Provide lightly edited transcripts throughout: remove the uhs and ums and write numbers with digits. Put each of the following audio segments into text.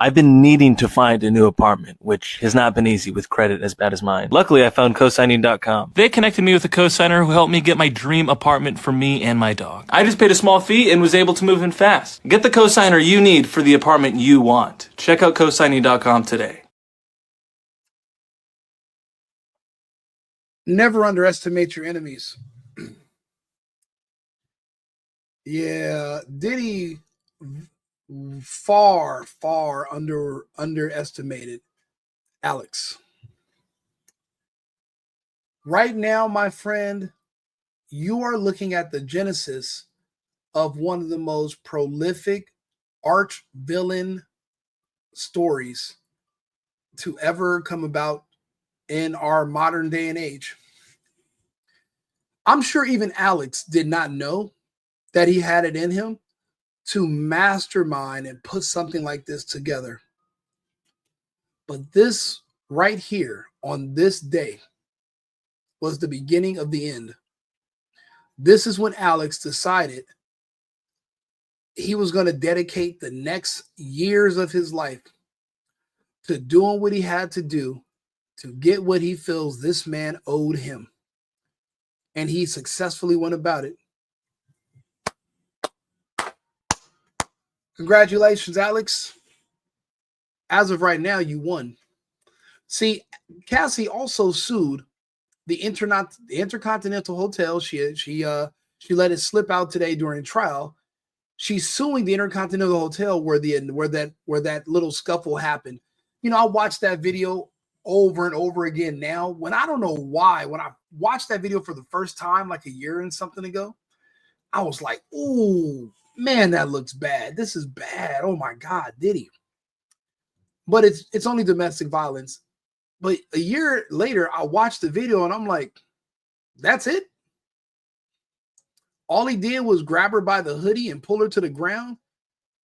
I've been needing to find a new apartment, which has not been easy with credit as bad as mine. Luckily, I found cosigning.com. They connected me with a cosigner who helped me get my dream apartment for me and my dog. I just paid a small fee and was able to move in fast. Get the cosigner you need for the apartment you want. Check out cosigning.com today. Never underestimate your enemies. Yeah, Diddy far underestimated Alex. Right now, my friend, you are looking at the genesis of one of the most prolific arch villain stories to ever come about in our modern day and age. I'm sure even Alex did not know that he had it in him to mastermind and put something like this together. But this right here on this day was the beginning of the end. This is when Alex decided he was going to dedicate the next years of his life to doing what he had to do to get what he feels this man owed him. And he successfully went about it. Congratulations, Alex. As of right now, you won. See, Cassie also sued the Intercontinental Hotel. She let it slip out today during trial. She's suing the Intercontinental Hotel where that little scuffle happened. You know, I watched that video over and over again now. When I don't know why, when I watched that video for the first time like a year and something ago, I was like, "Ooh, man, that looks bad. This is bad. Oh my God, Diddy." But it's only domestic violence. But a year later, I watched the video and I'm like, that's it? All he did was grab her by the hoodie and pull her to the ground.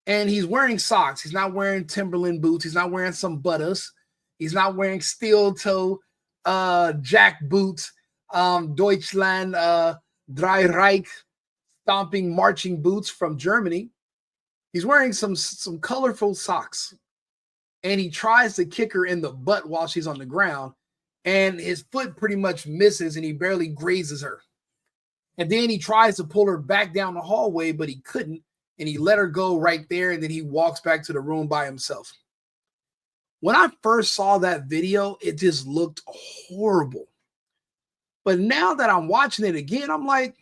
And he's wearing socks. He's not wearing Timberland boots. He's not wearing some butters. He's not wearing steel toe jack boots, Deutschland Drei Reich stomping marching boots from Germany. He's wearing some colorful socks. And he tries to kick her in the butt while she's on the ground. And his foot pretty much misses and he barely grazes her. And then he tries to pull her back down the hallway, but he couldn't. And he let her go right there. And then he walks back to the room by himself. When I first saw that video, it just looked horrible. But now that I'm watching it again, I'm like,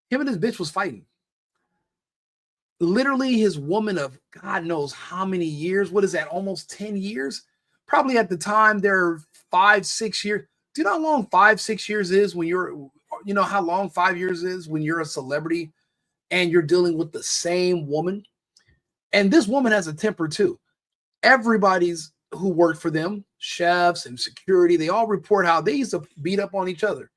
him and his bitch was fighting. Literally his woman of God knows how many years. What is that? Almost 10 years? Probably at the time they're 5-6 years. Do you know how long 5-6 years is when you know how long 5 years is when you're a celebrity and you're dealing with the same woman? And this woman has a temper too. Everybody's who worked for them, chefs and security, they all report how they used to beat up on each other.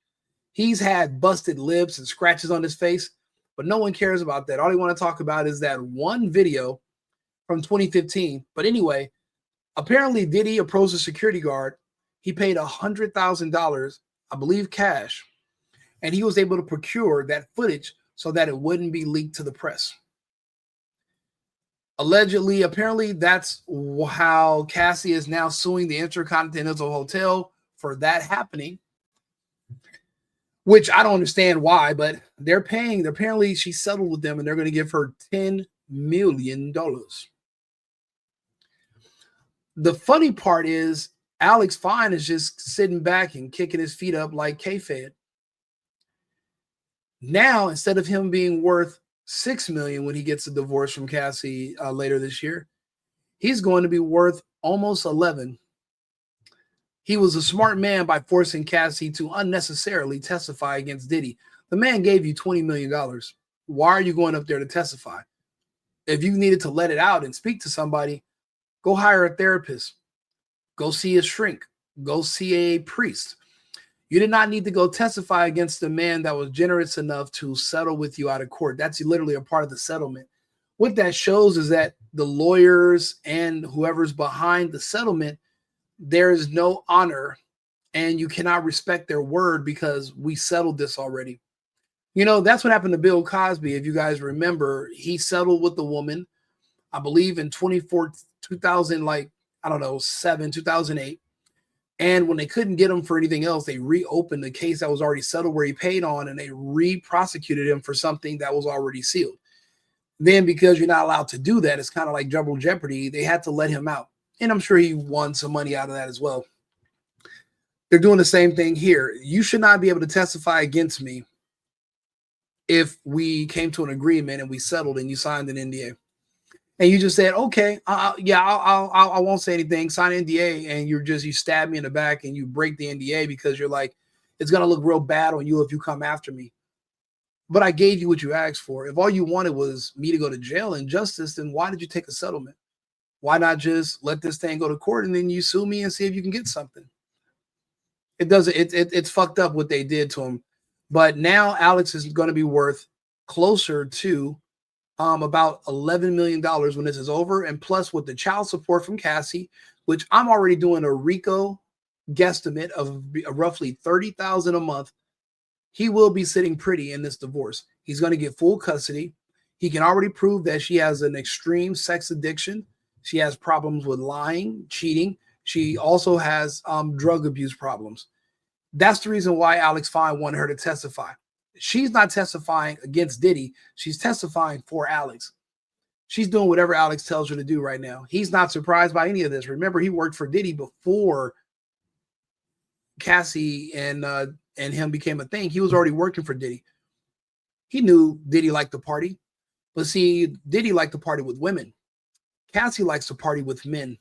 He's had busted lips and scratches on his face. But no one cares about that. All they want to talk about is that one video from 2015. But anyway, apparently Diddy approached a security guard. He paid $100,000, I believe cash, and he was able to procure that footage so that it wouldn't be leaked to the press. Allegedly, apparently that's how Cassie is now suing the Intercontinental Hotel for that happening. Which I don't understand why, but they're paying. Apparently, she settled with them, and they're going to give her $10 million. The funny part is Alex Fine is just sitting back and kicking his feet up like K-Fed. Now, instead of him being worth $6 million when he gets a divorce from Cassie later this year, he's going to be worth almost 11. He was a smart man by forcing Cassie to unnecessarily testify against Diddy. The man gave you $20 million. Why are you going up there to testify? If you needed to let it out and speak to somebody, go hire a therapist. Go see a shrink. Go see a priest. You did not need to go testify against a man that was generous enough to settle with you out of court. That's literally a part of the settlement. What that shows is that the lawyers and whoever's behind the settlement, there is no honor and you cannot respect their word because we settled this already. You know, that's what happened to Bill Cosby. If you guys remember, he settled with the woman, I believe in 2014 2000, like, I don't know, 2008. And when they couldn't get him for anything else, they reopened the case that was already settled where he paid on, and they re-prosecuted him for something that was already sealed. Then, because you're not allowed to do that, it's kind of like double jeopardy. They had to let him out. And I'm sure he won some money out of that as well. They're doing the same thing here. You should not be able to testify against me if we came to an agreement and we settled and you signed an NDA. And you just said, okay, yeah, I won't say anything, sign an NDA, and you stab me in the back and you break the NDA because you're like, it's going to look real bad on you if you come after me. But I gave you what you asked for. If all you wanted was me to go to jail and justice, then why did you take a settlement? Why not just let this thing go to court and then you sue me and see if you can get something? It doesn't, it's fucked up what they did to him. But now Alex is going to be worth closer to about $11 million when this is over. And plus with the child support from Cassie, which I'm already doing a RICO guesstimate of roughly $30,000 a month, he will be sitting pretty in this divorce. He's going to get full custody. He can already prove that she has an extreme sex addiction. She has problems with lying, cheating. She also has drug abuse problems. That's the reason why Alex Fine wanted her to testify. She's not testifying against Diddy. She's testifying for Alex. She's doing whatever Alex tells her to do right now. He's not surprised by any of this. Remember, he worked for Diddy before Cassie and him became a thing. He was already working for Diddy. He knew Diddy liked to party. But see, Diddy liked to party with women. Cassie likes to party with men.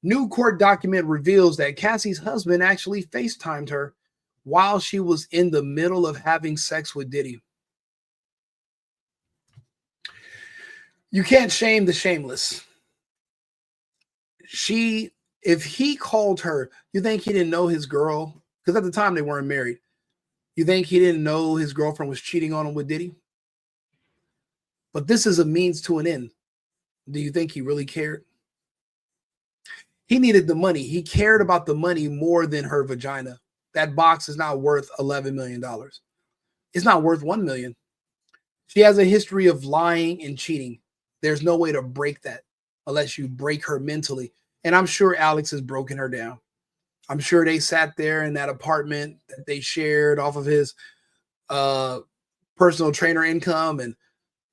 New court document reveals that Cassie's husband actually FaceTimed her while she was in the middle of having sex with Diddy. You can't shame the shameless. If he called her, you think he didn't know his girl? Because at the time they weren't married. You think he didn't know his girlfriend was cheating on him with Diddy? But this is a means to an end. Do you think he really cared? He needed the money. He cared about the money more than her vagina. That box is not worth $11 million. It's not worth $1 million. She has a history of lying and cheating. There's no way to break that unless you break her mentally. And I'm sure Alex has broken her down. I'm sure they sat there in that apartment that they shared off of his personal trainer income. And,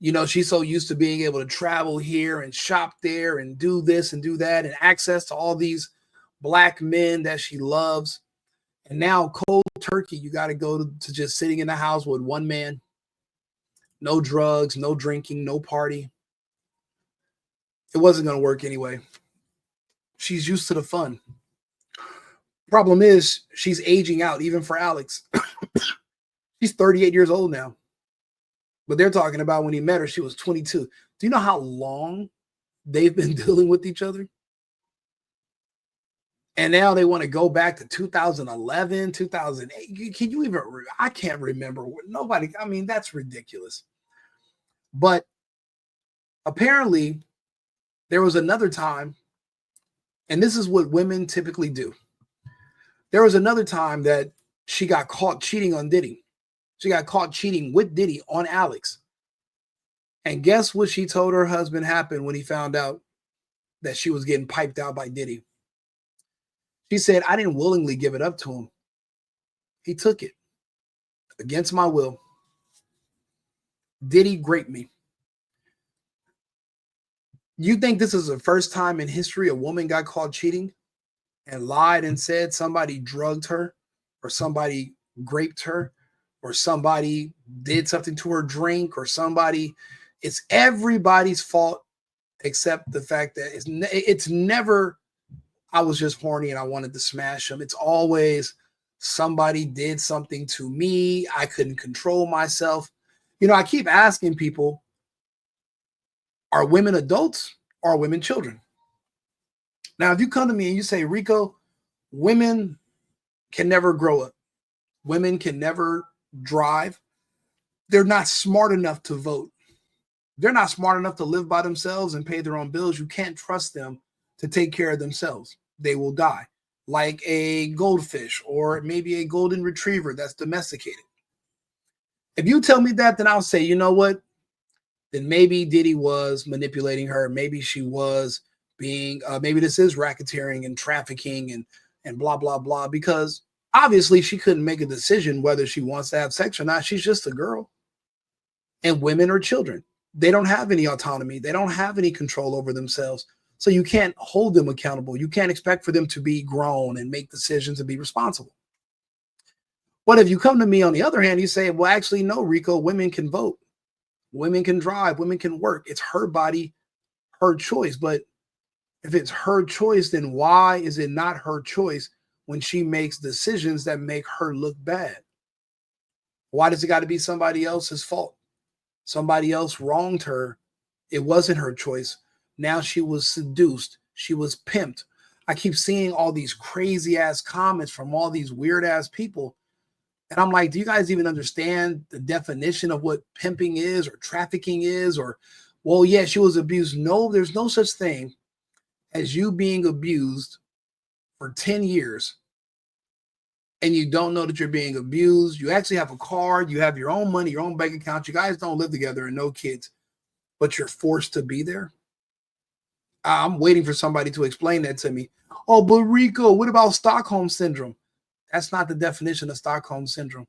you know, she's so used to being able to travel here and shop there and do this and do that and access to all these black men that she loves. And now cold turkey, you got to go to just sitting in the house with one man. No drugs, no drinking, no party. It wasn't going to work anyway. She's used to the fun. Problem is, she's aging out, even for Alex. She's 38 years old now. But they're talking about when he met her, she was 22. Do you know how long they've been dealing with each other? And now they want to go back to 2011, 2008. Can you even, I can't remember. Nobody, I mean, that's ridiculous. But apparently there was another time, and this is what women typically do. There was another time that she got caught cheating on Diddy. She got caught cheating with Diddy on Alex. And guess what she told her husband happened when he found out that she was getting piped out by Diddy? She said, I didn't willingly give it up to him. He took it against my will. Diddy gRape me. You think this is the first time in history a woman got caught cheating and lied and said somebody drugged her or somebody gRaped her or somebody did something to her drink or somebody? It's everybody's fault except the fact that it's never, I was just horny and I wanted to smash them. It's always somebody did something to me. I couldn't control myself. You know, I keep asking people, are women adults or are women children? Now, if you come to me and you say, Rico, women can never grow up. Women can never drive. They're not smart enough to vote. They're not smart enough to live by themselves and pay their own bills. You can't trust them to take care of themselves. They will die like a goldfish or maybe a golden retriever that's domesticated. If you tell me that, then I'll say, you know what? then maybe Diddy was manipulating her. Maybe she was being, maybe this is racketeering and trafficking and blah, blah, blah, because obviously she couldn't make a decision whether she wants to have sex or not. She's just a girl. And women are children. They don't have any autonomy. They don't have any control over themselves. So you can't hold them accountable. You can't expect for them to be grown and make decisions and be responsible. But if you come to me on the other hand, you say, well, actually, no, Rico, women can vote. Women can drive. Women can work. It's her body, her choice. But if it's her choice, then why is it not her choice when she makes decisions that make her look bad? Why does it got to be somebody else's fault? Somebody else wronged her. It wasn't her choice. Now she was seduced. She was pimped. I keep seeing all these crazy ass comments from all these weird ass people. And I'm like, do you guys even understand the definition of what pimping is or trafficking is? Or, well, yeah, she was abused. No, there's no such thing as you being abused for 10 years and you don't know that you're being abused. You actually have a card. You have your own money, your own bank account. You guys don't live together and no kids, but you're forced to be there. I'm waiting for somebody to explain that to me. Oh, but Rico, what about Stockholm Syndrome? That's not the definition of Stockholm Syndrome.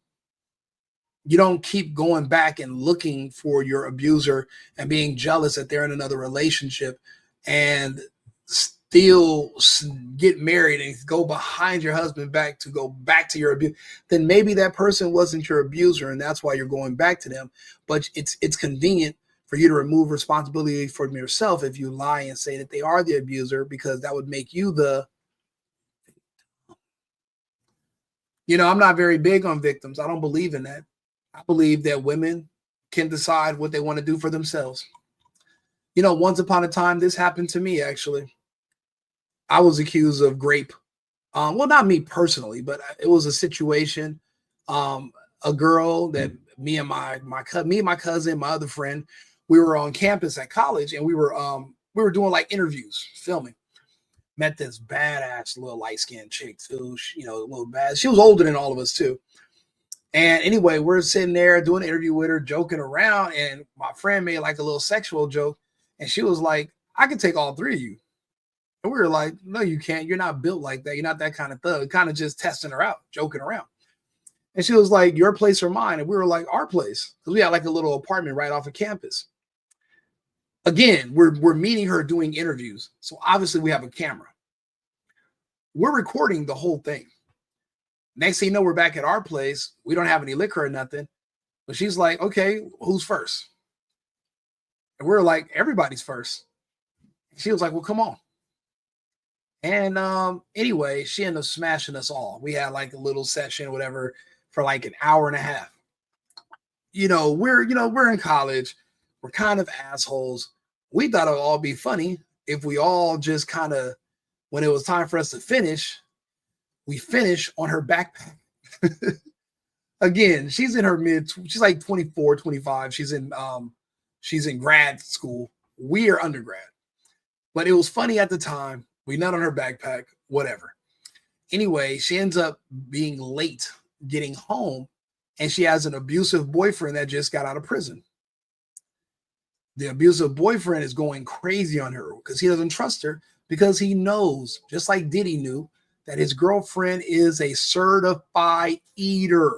You don't keep going back and looking for your abuser and being jealous that they're in another relationship and still get married and go behind your husband back to go back to your abuse. Then maybe that person wasn't your abuser and that's why you're going back to them. But it's convenient for you to remove responsibility from yourself if you lie and say that they are the abuser, because that would make you the, I'm not very big on victims. I don't believe in that. I believe that women can decide what they want to do for themselves. Once upon a time, this happened to me, actually. I was accused of gRape. Well, not me personally, but it was a situation. A girl that me and my cousin, my other friend, we were on campus at college, and we were doing like interviews, filming. Met this badass little light-skinned chick too. She, a little bad. She was older than all of us too. And anyway, we're sitting there doing an interview with her, joking around, and my friend made like a little sexual joke, and she was like, "I can take all three of you." And we were like, "No, you can't. You're not built like that. You're not that kind of thug." Kind of just testing her out, joking around. And she was like, "Your place or mine?" And we were like, "Our place," because we had like a little apartment right off of campus. Again, we're meeting her doing interviews, so obviously we have a camera. We're recording the whole thing. Next thing you know, we're back at our place. We don't have any liquor or nothing. But she's like, "Okay, who's first?" And we're like, "Everybody's first." She was like, "Well, come on." And anyway, she ended up smashing us all. We had like a little session, whatever, for like an hour and a half. We're in college. We're kind of assholes. We thought it would all be funny if we all just kind of, when it was time for us to finish, we finish on her backpack. Again, she's in her she's like 24, 25. She's in grad school. We are undergrad. But it was funny at the time. We nut on her backpack, whatever. Anyway, she ends up being late getting home, and she has an abusive boyfriend that just got out of prison. The abusive boyfriend is going crazy on her because he doesn't trust her, because he knows, just like Diddy knew, that his girlfriend is a certified eater.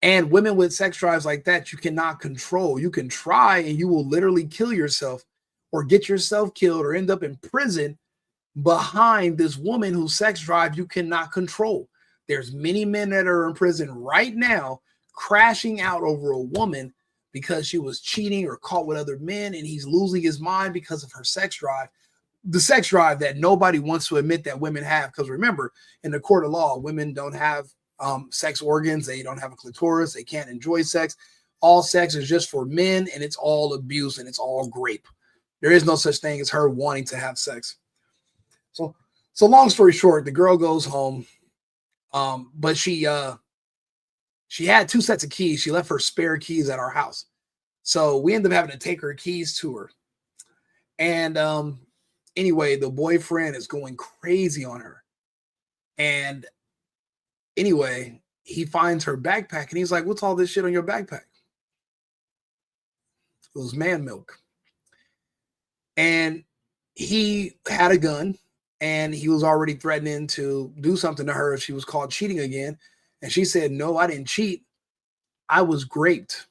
And women with sex drives like that, you cannot control. You can try and you will literally kill yourself or get yourself killed or end up in prison behind this woman whose sex drive you cannot control. There's many men that are in prison right now crashing out over a woman because she was cheating or caught with other men, and he's losing his mind because of her sex drive. The sex drive that nobody wants to admit that women have, because remember, in the court of law, women don't have sex organs. They don't have a clitoris. They can't enjoy sex. All sex is just for men, and it's all abuse, and it's all gRape. There is no such thing as her wanting to have sex. So long story short, the girl goes home, but she had 2 sets of keys. She left her spare keys at our house. So we ended up having to take her keys to her. And anyway, the boyfriend is going crazy on her. And anyway, he finds her backpack and he's like, "What's all this shit on your backpack?" It was man milk. And he had a gun, and he was already threatening to do something to her if she was caught cheating again. And she said, no, I didn't cheat. I was graped.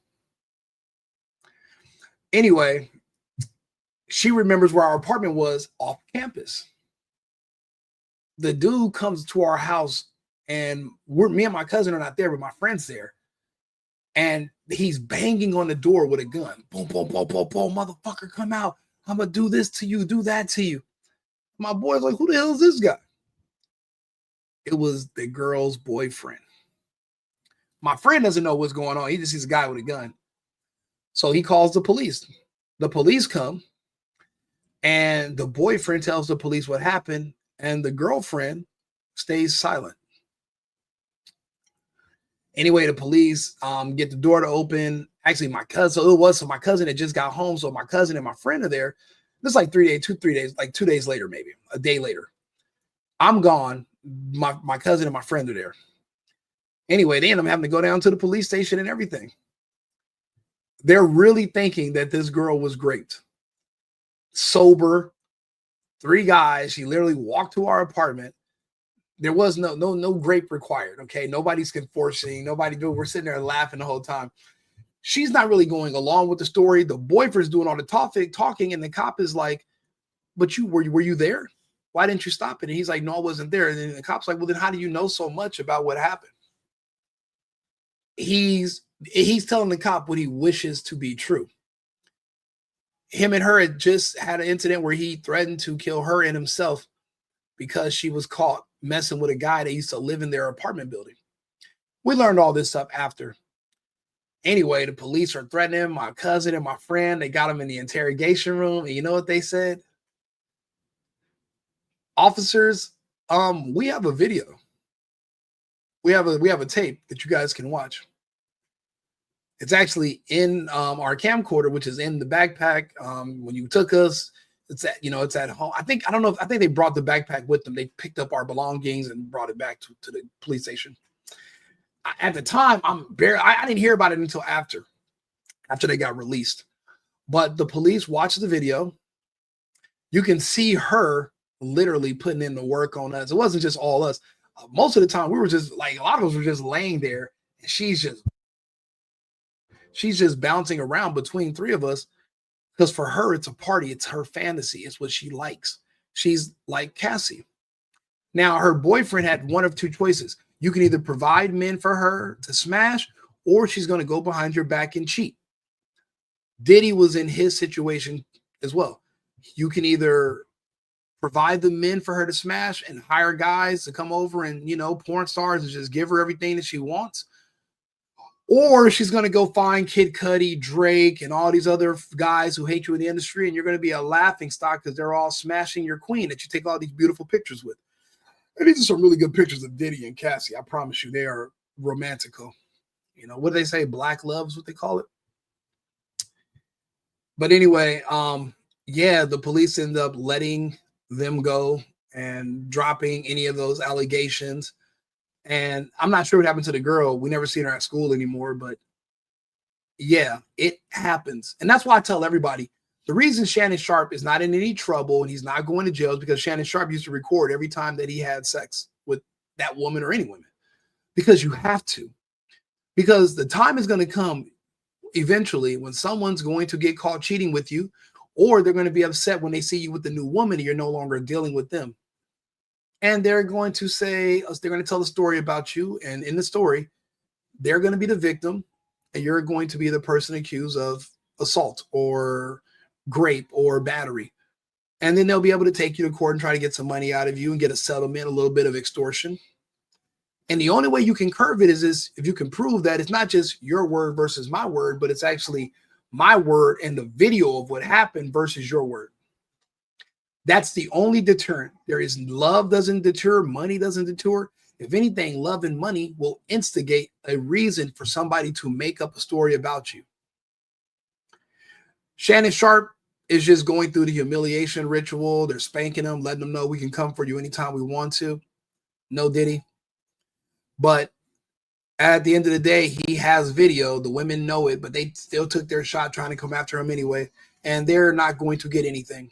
Anyway, she remembers where our apartment was off campus. The dude comes to our house, and me and my cousin are not there, but my friend's there. And he's banging on the door with a gun. Boom, boom, boom, boom, boom. Motherfucker, come out. I'm going to do this to you, do that to you. My boy's like, who the hell is this guy? It was the girl's boyfriend. My friend doesn't know what's going on. He just sees a guy with a gun. So he calls the police. The police come, and the boyfriend tells the police what happened, and the girlfriend stays silent. Anyway, the police get the door to open. Actually, my cousin, so my cousin had just got home. So my cousin and my friend are there. This is like 3 days, like 2 days later, maybe a day later. I'm gone. My cousin and my friend are there. Anyway, they end up having to go down to the police station and everything. They're really thinking that this girl was great. Sober, 3 guys. She literally walked to our apartment. There was no grape required. Okay. Nobody's enforcing. We're sitting there laughing the whole time. She's not really going along with the story. The boyfriend's doing all the talking, and the cop is like, but were you there? Why didn't you stop it? And he's like, no, I wasn't there. And then the cop's like, well, then how do you know so much about what happened? He's telling the cop what he wishes to be true. Him and her had just had an incident where he threatened to kill her and himself because she was caught messing with a guy that used to live in their apartment building. We learned all this stuff after. Anyway, the police are threatening my cousin and my friend. They got him in the interrogation room. And you know what they said? Officers, we have a video. We have a tape that you guys can watch. It's actually in our camcorder, which is in the backpack. When you took us, it's at home. I think they brought the backpack with them. They picked up our belongings and brought it back to the police station. At the time, I didn't hear about it until after they got released. But the police watched the video. You can see her literally putting in the work on us. It wasn't just all us. Most of the time, we were just like, a lot of us were just laying there, and she's just bouncing around between 3 of us, because for her, it's a party. It's her fantasy. It's what she likes. She's like Cassie. Now, her boyfriend had one of 2 choices. You can either provide men for her to smash, or she's going to go behind your back and cheat. Diddy was in his situation as well. You can either provide the men for her to smash and hire guys to come over and, porn stars, and just give her everything that she wants. Or she's going to go find Kid Cudi, Drake, and all these other guys who hate you in the industry, and you're going to be a laughing stock because they're all smashing your queen that you take all these beautiful pictures with. And these are some really good pictures of Diddy and Cassie. I promise you, they are romantical. What do they say? Black love is what they call it. But anyway, the police end up letting them go and dropping any of those allegations. And I'm not sure what happened to the girl. We never seen her at school anymore, but yeah, it happens. And that's why I tell everybody, the reason Shannon Sharpe is not in any trouble and he's not going to jail is because Shannon Sharpe used to record every time that he had sex with that woman or any women, because you have to, because the time is going to come eventually when someone's going to get caught cheating with you, or they're going to be upset when they see you with the new woman and you're no longer dealing with them. And they're going to tell the story about you. And in the story, they're going to be the victim and you're going to be the person accused of assault or gRape or battery. And then they'll be able to take you to court and try to get some money out of you and get a settlement, a little bit of extortion. And the only way you can curve it is if you can prove that it's not just your word versus my word, but it's actually my word and the video of what happened versus your word. That's the only deterrent. Love doesn't deter, money doesn't deter. If anything, love and money will instigate a reason for somebody to make up a story about you. Shannon Sharpe is just going through the humiliation ritual. They're spanking him, letting them know we can come for you anytime we want to. No Diddy. But At the end of the day, he has video. The women know it, but they still took their shot trying to come after him anyway. And they're not going to get anything.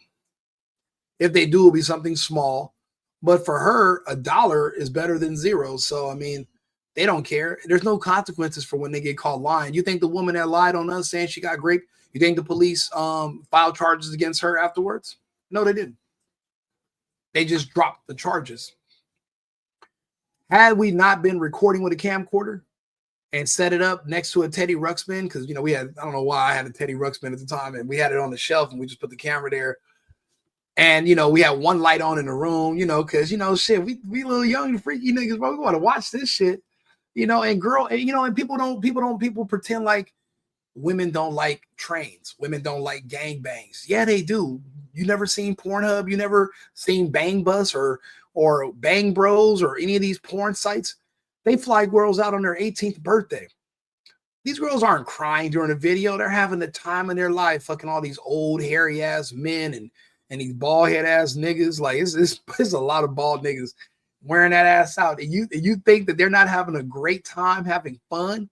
If they do, it'll be something small. But for her, $1 is better than 0. So, I mean, they don't care. There's no consequences for when they get caught lying. You think the woman that lied on us saying she got gRape, you think the police filed charges against her afterwards? No, they didn't. They just dropped the charges. Had we not been recording with a camcorder and set it up next to a Teddy Ruxpin, because, you know, we had, I don't know why I had a Teddy Ruxpin at the time, and we had it on the shelf and we just put the camera there. And, you know, we had one light on in the room, you know, because, you know, shit, we little young and freaky niggas, bro. We want to watch this shit, you know, and people pretend like women don't like trains. Women don't like gangbangs. Yeah, they do. You never seen Pornhub. You never seen Bang Bus or Bang Bros or any of these porn sites. They fly girls out on their 18th birthday. These girls aren't crying during a video. They're having the time of their life, fucking all these old hairy ass men and these bald head ass niggas. Like it's a lot of bald niggas wearing that ass out. And you think that they're not having a great time, having fun?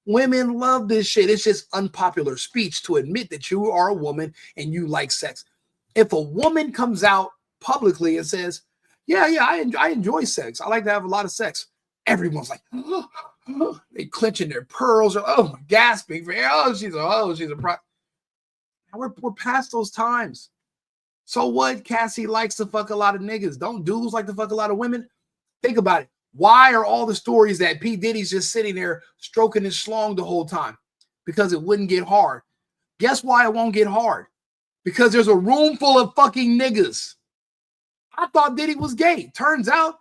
Women love this shit. It's just unpopular speech to admit that you are a woman and you like sex. If a woman comes out publicly and says, yeah, I enjoy sex. I like to have a lot of sex. Everyone's like, they clenching their pearls, or gasping for, she's a pro. We're past those times. So what? Cassie likes to fuck a lot of niggas. Don't dudes like to fuck a lot of women? Think about it. Why are all the stories that P. Diddy's just sitting there stroking his schlong the whole time? Because it wouldn't get hard. Guess why it won't get hard? Because there's a room full of fucking niggas. I thought Diddy was gay. Turns out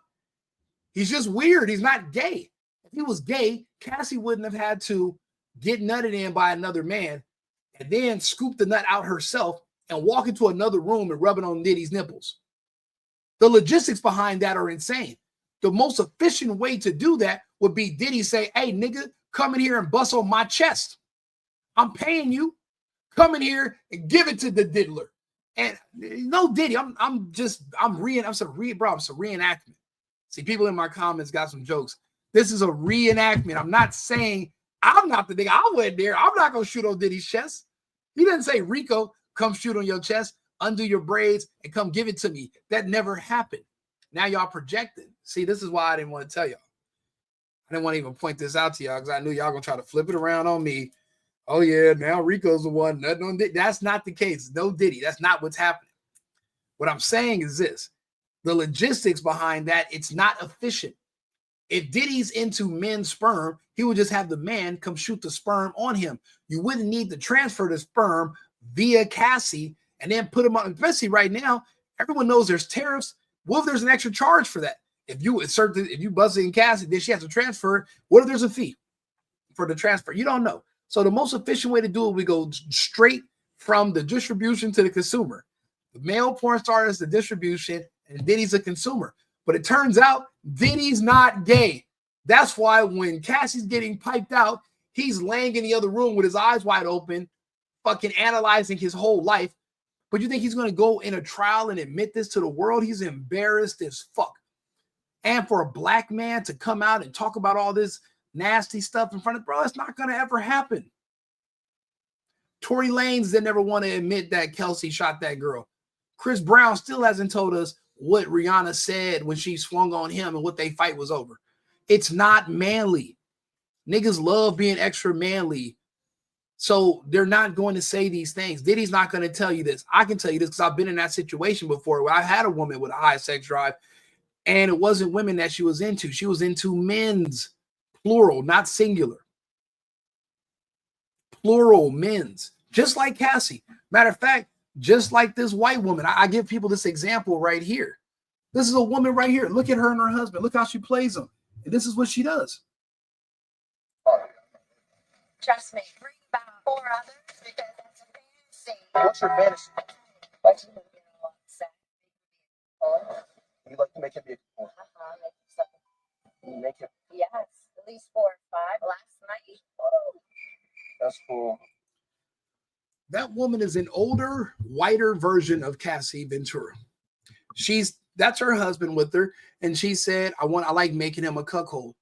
he's just weird. He's not gay. If he was gay, Cassie wouldn't have had to get nutted in by another man and then scoop the nut out herself and walk into another room and rub it on Diddy's nipples. The logistics behind that are insane. The most efficient way to do that would be Diddy say, hey, nigga, come in here and bust on my chest. I'm paying you. Come in here and give it to the diddler. And no Diddy, I'm a reenactment. See, people in my comments got some jokes. This is a reenactment. I'm not saying I'm not the nigga. I went there. I'm not going to shoot on Diddy's chest. He didn't say, Rico, come shoot on your chest, undo your braids, and come give it to me. That never happened. Now y'all projecting. See, this is why I didn't want to tell y'all. I didn't want to even point this out to y'all because I knew y'all going to try to flip it around on me. Oh, yeah, now Rico's the one. Nothing on Diddy. That's not the case. No Diddy. That's not what's happening. What I'm saying is this. The logistics behind that, it's not efficient. If Diddy's into men's sperm, he would just have the man come shoot the sperm on him. You wouldn't need to transfer the sperm via Cassie and then put him on. Especially right now, everyone knows there's tariffs. What if there's an extra charge for that? If you buzz it in Cassie, then she has to transfer. What if there's a fee for the transfer? You don't know. So the most efficient way to do it, we go straight from the distribution to the consumer. The male porn star is the distribution, and Diddy's a consumer. But it turns out Diddy's not gay. That's why when Cassie's getting piped out, he's laying in the other room with his eyes wide open, fucking analyzing his whole life. But you think he's going to go in a trial and admit this to the world? He's embarrassed as fuck. And for a black man to come out and talk about all this nasty stuff in front of, bro, it's not going to ever happen. Tory Lanez didn't ever want to admit that Kelsey shot that girl. Chris Brown still hasn't told us what Rihanna said when she swung on him and what they fight was over. It's not manly. Niggas love being extra manly. So they're not going to say these things. Diddy's not going to tell you this. I can tell you this because I've been in that situation before where I had a woman with a high sex drive and it wasn't women that she was into. She was into men's, plural, not singular. Plural, men's, just like Cassie. Matter of fact, just like this white woman. I give people this example right here. This is a woman right here. Look at her and her husband. Look how she plays them. And this is what she does. Trust me, bring about 4 others because that's a fantasy. What's your fantasy? Like you get a lot of sex. You like to make him be a cool. You make him. Yes, at least 4 or 5 last night. Woo. That's cool. That woman is an older, whiter version of Cassie Ventura. That's her husband with her, and she said, "I like making him a cuckold.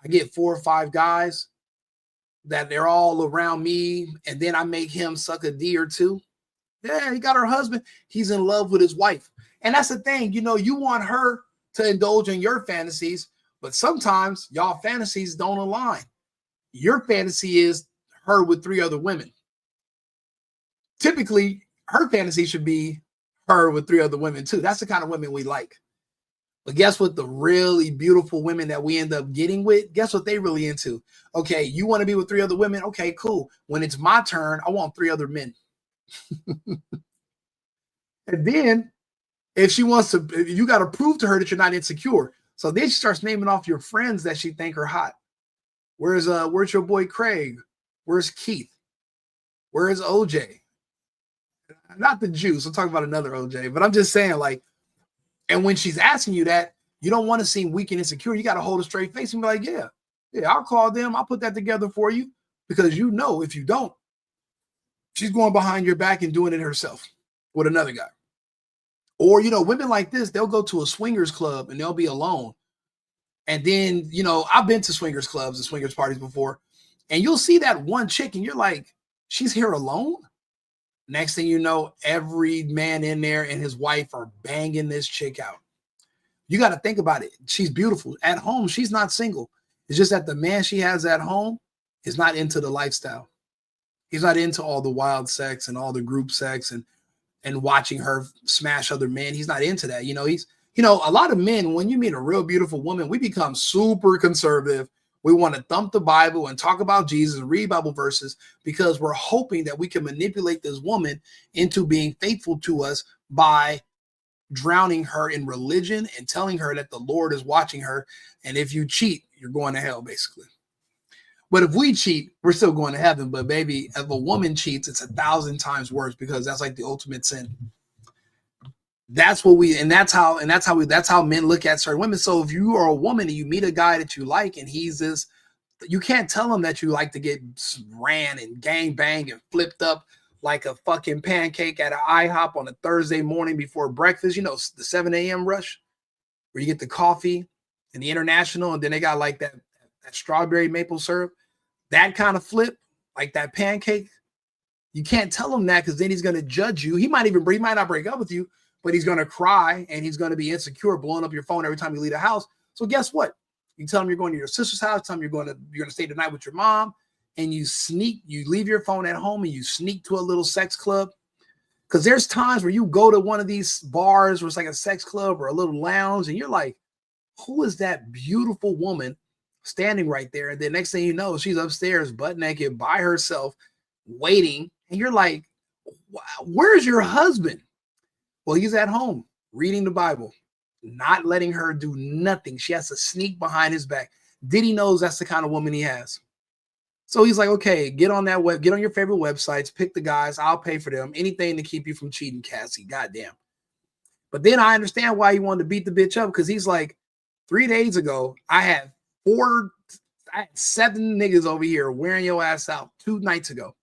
I get 4 or 5 guys that they're all around me, and then I make him suck a D or two. Yeah, he got her husband. He's in love with his wife. And that's the thing, you want her to indulge in your fantasies, but sometimes y'all fantasies don't align. Your fantasy is her with 3 other women. Typically, her fantasy should be her with 3 other women too. That's the kind of women we like. But guess what? The really beautiful women that we end up getting with, guess what they really into? Okay, you want to be with 3 other women? Okay, cool. When it's my turn, I want 3 other men. And then if she wants to, you got to prove to her that you're not insecure. So then she starts naming off your friends that she think are hot. Where's your boy Craig? Where's Keith? Where is OJ? Not the juice. I'm talking about another OJ, but I'm just saying, like, and when she's asking you that, you don't want to seem weak and insecure. You got to hold a straight face and be like, yeah, I'll call them. I'll put that together for you, because if you don't, she's going behind your back and doing it herself with another guy. Or, women like this, they'll go to a swingers club and they'll be alone. And then, I've been to swingers clubs and swingers parties before, and you'll see that one chick and you're like, she's here alone. Next thing you know, every man in there and his wife are banging this chick out. You got to think about it. She's beautiful. At home, she's not single. It's just that the man she has at home is not into the lifestyle. He's not into all the wild sex and all the group sex and watching her smash other men. He's not into that. A lot of men, when you meet a real beautiful woman, we become super conservative. We want to thump the Bible and talk about Jesus and read Bible verses because we're hoping that we can manipulate this woman into being faithful to us by drowning her in religion and telling her that the Lord is watching her. And if you cheat, you're going to hell, basically. But if we cheat, we're still going to heaven. But baby, if a woman cheats, it's 1,000 times worse, because that's like the ultimate sin. That's how men look at certain women. So if you are a woman and you meet a guy that you like and he's this, you can't tell him that you like to get ran and gang banged and flipped up like a fucking pancake at an IHOP on a Thursday morning before breakfast. The 7 a.m. rush where you get the coffee and the international, and then they got like that strawberry maple syrup, that kind of flip, like that pancake. You can't tell him that, because then he's going to judge you. He might not break up with you, but he's going to cry and he's going to be insecure, blowing up your phone every time you leave the house. So guess what? You tell him you're going to your sister's house, tell him you're going to stay the night with your mom, and you leave your phone at home and you sneak to a little sex club. Because there's times where you go to one of these bars where it's like a sex club or a little lounge, and you're like, who is that beautiful woman standing right there? And then next thing you know, she's upstairs butt naked by herself waiting. And you're like, where's your husband? Well, he's at home reading the Bible, not letting her do nothing. She has to sneak behind his back. Diddy knows that's the kind of woman he has. So he's like, okay, get on your favorite websites, pick the guys, I'll pay for them. Anything to keep you from cheating, Cassie. Goddamn. But then I understand why he wanted to beat the bitch up, because he's like, 3 days ago, I had 7 niggas over here wearing your ass out 2 nights ago.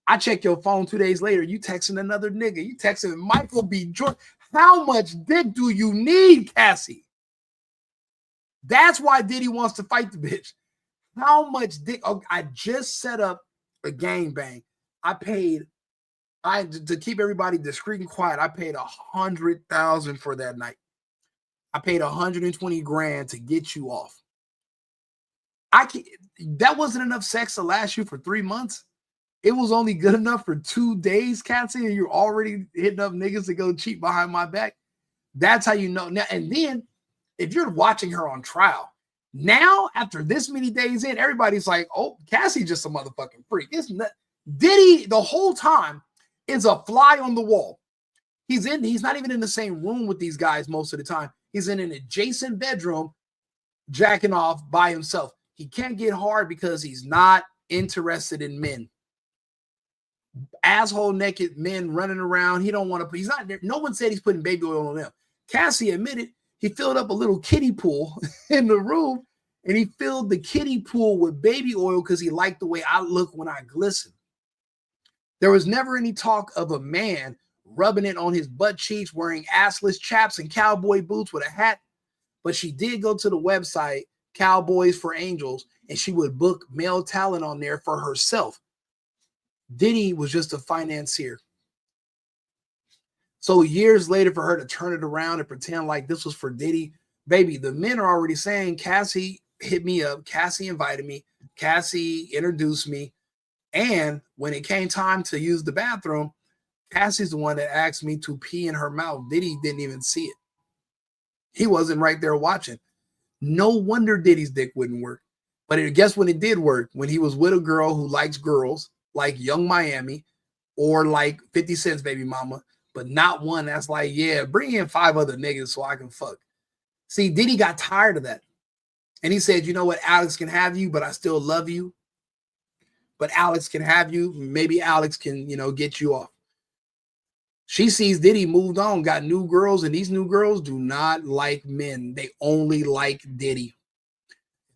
I check your phone 2 days later, you texting another nigga. You texting Michael B. Jordan. How much dick do you need, Cassie? That's why Diddy wants to fight the bitch. How much dick? Oh, I just set up a gangbang. To keep everybody discreet and quiet, I paid $100,000 for that night. I paid $120,000 to get you off. That wasn't enough sex to last you for 3 months. It was only good enough for 2 days, Cassie, and you're already hitting up niggas to go cheat behind my back. That's how you know. Now, and then if you're watching her on trial, now after this many days in, everybody's like, oh, Cassie's just a motherfucking freak. Isn't that Diddy the whole time is a fly on the wall. He's not even in the same room with these guys most of the time. He's in an adjacent bedroom jacking off by himself. He can't get hard because he's not interested in men. Asshole naked men running around. He don't want to. He's not there. No one said he's putting baby oil on them. Cassie admitted he filled up a little kiddie pool in the room, and he filled the kiddie pool with baby oil because he liked the way I look when I glisten. There was never any talk of a man rubbing it on his butt cheeks, wearing assless chaps and cowboy boots with a hat. But she did go to the website, Cowboys for Angels, and she would book male talent on there for herself. Diddy was just a financier. So years later, for her to turn it around and pretend like this was for Diddy, baby, the men are already saying, Cassie hit me up, Cassie invited me, Cassie introduced me, and when it came time to use the bathroom, Cassie's the one that asked me to pee in her mouth. Diddy didn't even see it. He wasn't right there watching. No wonder Diddy's dick wouldn't work. But guess when it did work? When he was with a girl who likes girls, like Young Miami, or like 50 Cent's baby mama, but not one that's like, yeah, bring in 5 other niggas so I can fuck. See, Diddy got tired of that. And he said, you know what, Alex can have you, but I still love you. But Alex can have you. Maybe Alex can, get you off. She sees Diddy moved on, got new girls, and these new girls do not like men. They only like Diddy.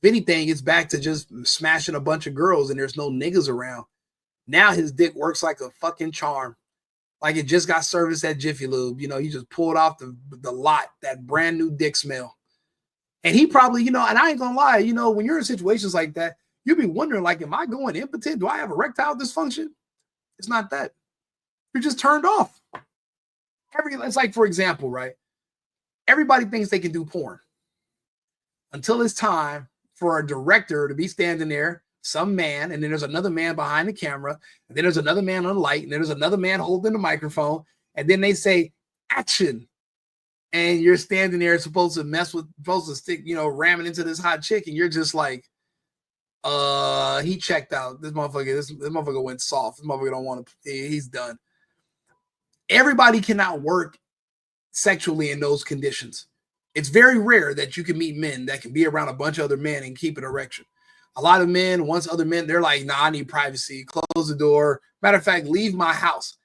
If anything, it's back to just smashing a bunch of girls and there's no niggas around. Now his dick works like a fucking charm. Like it just got serviced at Jiffy Lube. You just pulled off the lot, that brand new dick smell. And he probably, and I ain't gonna lie, when you're in situations like that, you'll be wondering, like, am I going impotent? Do I have erectile dysfunction? It's not that. You're just turned off. It's like, for example, right? Everybody thinks they can do porn until it's time for a director to be standing there, some man, and then there's another man behind the camera, and then there's another man on the light, and then there's another man holding the microphone, and then they say action, and you're standing there supposed to stick, ramming into this hot chick, and you're just like, he checked out. This motherfucker went soft. This motherfucker don't want to. He's done. Everybody cannot work sexually in those conditions. It's very rare that you can meet men that can be around a bunch of other men and keep an erection. A lot of men, once other men, they're like, nah, I need privacy. Close the door. Matter of fact, leave my house.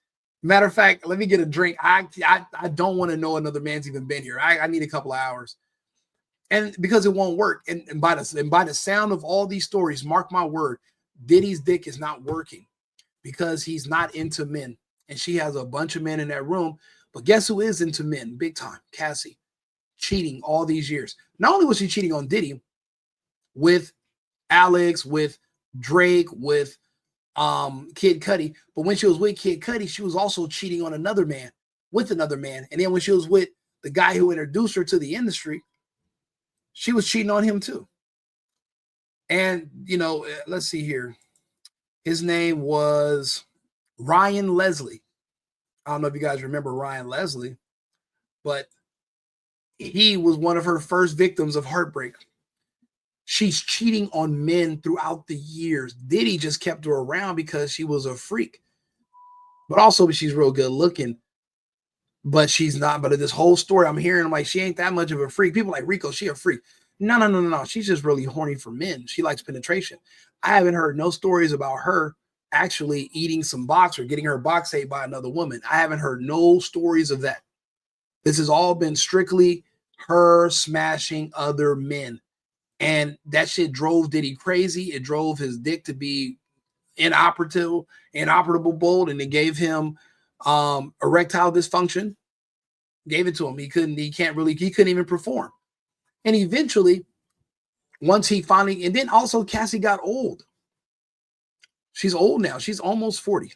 Matter of fact, let me get a drink. I don't want to know another man's even been here. I need a couple of hours. And because it won't work. And by the sound of all these stories, mark my word, Diddy's dick is not working because he's not into men. And she has a bunch of men in that room. But guess who is into men? Big time. Cassie. Cheating all these years. Not only was she cheating on Diddy with Alex, with Drake, with Kid Cudi, but when she was with Kid Cudi, she was also cheating on another man with another man. And then when she was with the guy who introduced her to the industry, she was cheating on him too. And, let's see here. His name was Ryan Leslie. I don't know if you guys remember Ryan Leslie, but he was one of her first victims of heartbreak. She's cheating on men throughout the years. Diddy just kept her around because she was a freak. But also she's real good looking. But she's not. But this whole story I'm hearing, I'm like, she ain't that much of a freak. People like, Rico, she a freak. No. She's just really horny for men. She likes penetration. I haven't heard no stories about her actually eating some box or getting her box ate by another woman. I haven't heard no stories of that. This has all been strictly her smashing other men. And that shit drove Diddy crazy. It drove his dick to be inoperable bold, and it gave him erectile dysfunction. Gave it to him. He couldn't even perform. And eventually, once he finally, and then also Cassie got old. She's old now. She's almost 40.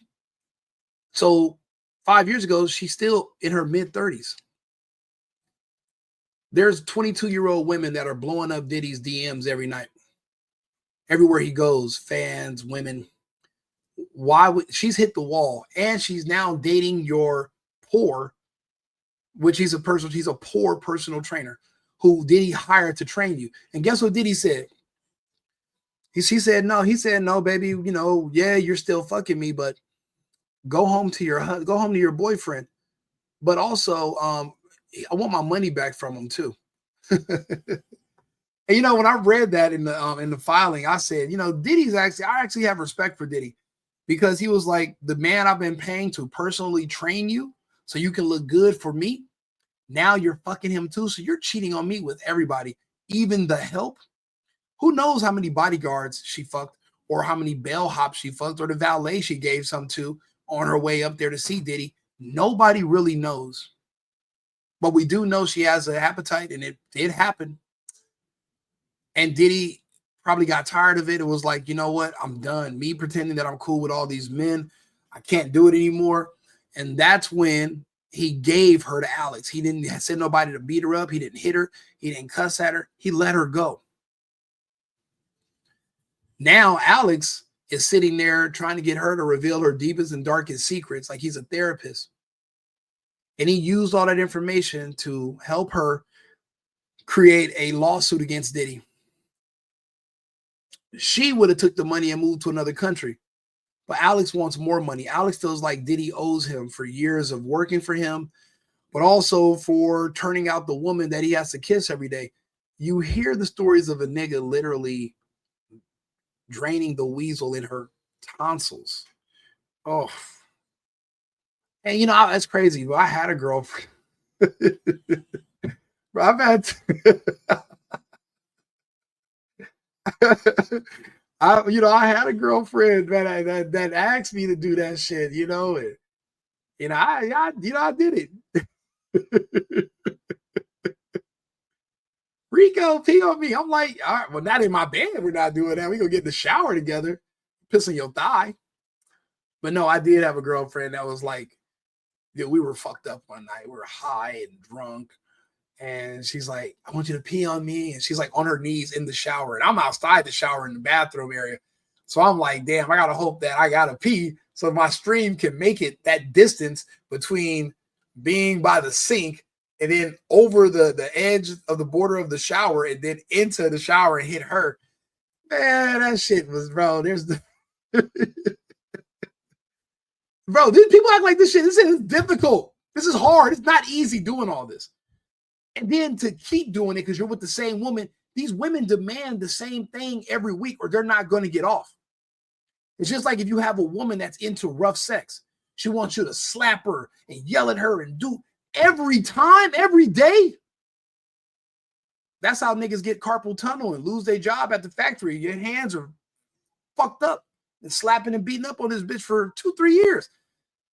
So 5 years ago, she's still in her mid-30s. There's 22-year-old women that are blowing up Diddy's DMs every night. Everywhere he goes, fans, women. She's hit the wall, and she's now dating your poor, which he's a poor personal trainer who Diddy hired to train you. And guess what Diddy said? He said, no, baby, yeah, you're still fucking me, but go home to your boyfriend. But also, I want my money back from him too. And when I read that in the filing, I said, Diddy's I actually have respect for Diddy, because he was like, the man I've been paying to personally train you so you can look good for me. Now you're fucking him too. So you're cheating on me with everybody, even the help. Who knows how many bodyguards she fucked, or how many bellhops she fucked, or the valet she gave some to on her way up there to see Diddy. Nobody really knows. But we do know she has an appetite, and it did happen. And Diddy probably got tired of it. It was like, you know what? I'm done. Me pretending that I'm cool with all these men. I can't do it anymore. And that's when he gave her to Alex. He didn't send nobody to beat her up. He didn't hit her. He didn't cuss at her. He let her go. Now Alex is sitting there trying to get her to reveal her deepest and darkest secrets, like he's a therapist. And he used all that information to help her create a lawsuit against Diddy. She would have took the money and moved to another country. But Alex wants more money. Alex feels like Diddy owes him for years of working for him, but also for turning out the woman that he has to kiss every day. You hear the stories of a nigga literally draining the weasel in her tonsils. Oh. And you know, that's crazy. But I had a girlfriend. Bro, I've had I had a girlfriend that asked me to do that shit, you know, and I did it. Rico pee on me. I'm like, all right, well, not in my bed. We're not doing that. We gonna get in the shower together, piss on your thigh. But no, I did have a girlfriend that was like, yeah, we were fucked up one night. We were high and drunk. And she's like, I want you to pee on me. And she's like on her knees in the shower. And I'm outside the shower in the bathroom area. So I'm like, damn, I got to hope that I got to pee so my stream can make it that distance between being by the sink and then over the edge of the border of the shower and then into the shower and hit her. Man, that shit was, bro, there's the... Bro, these people act like this shit. This shit is difficult. This is hard. It's not easy doing all this. And then to keep doing it because you're with the same woman, these women demand the same thing every week or they're not going to get off. It's just like if you have a woman that's into rough sex. She wants you to slap her and yell at her and do every time, every day. That's how niggas get carpal tunnel and lose their job at the factory. Your hands are fucked up and slapping and beating up on this bitch for 2-3 years.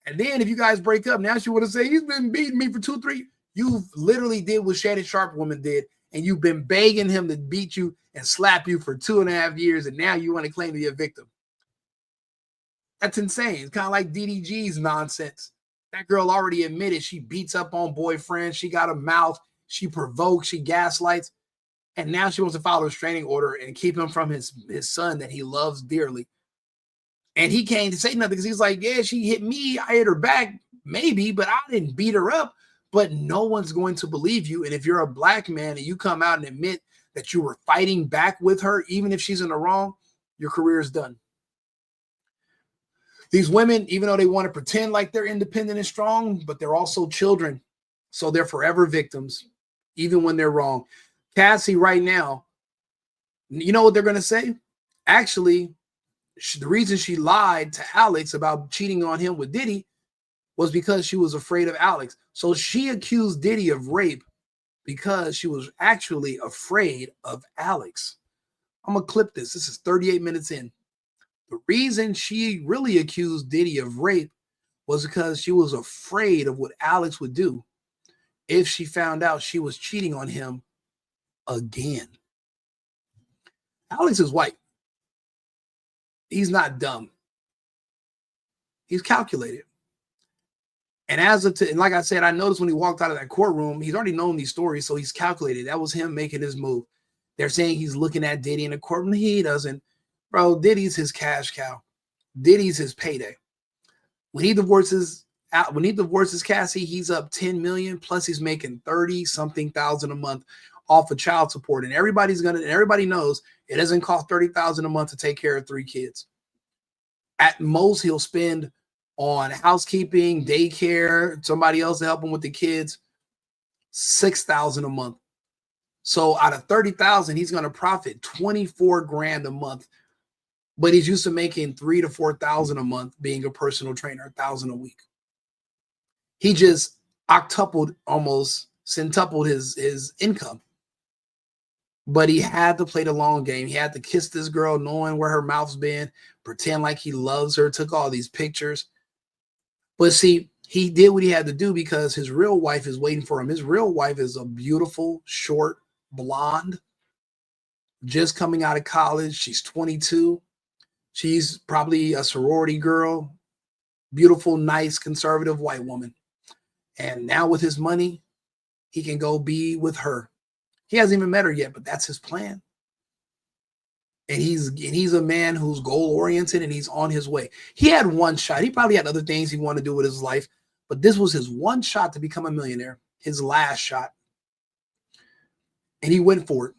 And then if you guys break up, now she want to say, he's been beating me for 2-3. You literally did what Shannon Sharp woman did, and you've been begging him to beat you and slap you for 2.5 years, and now you want to claim to be a victim. That's insane. It's kind of like DDG's nonsense. That girl already admitted she beats up on boyfriends. She got a mouth. She provokes. She gaslights. And now she wants to file a restraining order and keep him from his son that he loves dearly. And he can't say nothing because he's like, yeah, she hit me. I hit her back. Maybe, but I didn't beat her up. But no one's going to believe you. And if you're a black man and you come out and admit that you were fighting back with her, even if she's in the wrong, your career is done. These women, even though they want to pretend like they're independent and strong, but they're also children. So they're forever victims, even when they're wrong. Cassie right now, you know what they're going to say? Actually, the reason she lied to Alex about cheating on him with Diddy was because she was afraid of Alex. So she accused Diddy of rape because she was actually afraid of Alex. I'm going to clip this. This is 38 minutes in. The reason she really accused Diddy of rape was because she was afraid of what Alex would do if she found out she was cheating on him again. Alex is white. He's not dumb. He's calculated. And and like I said, I noticed when he walked out of that courtroom, he's already known these stories, so he's calculated. That was him making his move. They're saying he's looking at Diddy in the courtroom. He doesn't. Bro, Diddy's his cash cow. Diddy's his payday. When he divorces Cassie, he's up 10 million, plus he's making 30-something thousand a month off of child support. And everybody knows it doesn't cost 30,000 a month to take care of 3 kids. At most, he'll spend on housekeeping, daycare, somebody else to help him with the kids, 6,000 a month. So out of 30,000, he's going to profit 24 grand a month. But he's used to making 3,000 to 4,000 a month being a personal trainer, 1,000 a week. He just almost centupled his income. But he had to play the long game. He had to kiss this girl knowing where her mouth's been, pretend like he loves her, took all these pictures. But see, he did what he had to do because his real wife is waiting for him. His real wife is a beautiful, short, blonde, just coming out of college. She's 22. She's probably a sorority girl, beautiful, nice, conservative white woman. And now with his money, he can go be with her. He hasn't even met her yet, but that's his plan. And he's a man who's goal oriented and he's on his way. He had one shot. He probably had other things he wanted to do with his life, but this was his one shot to become a millionaire, his last shot. And he went for it.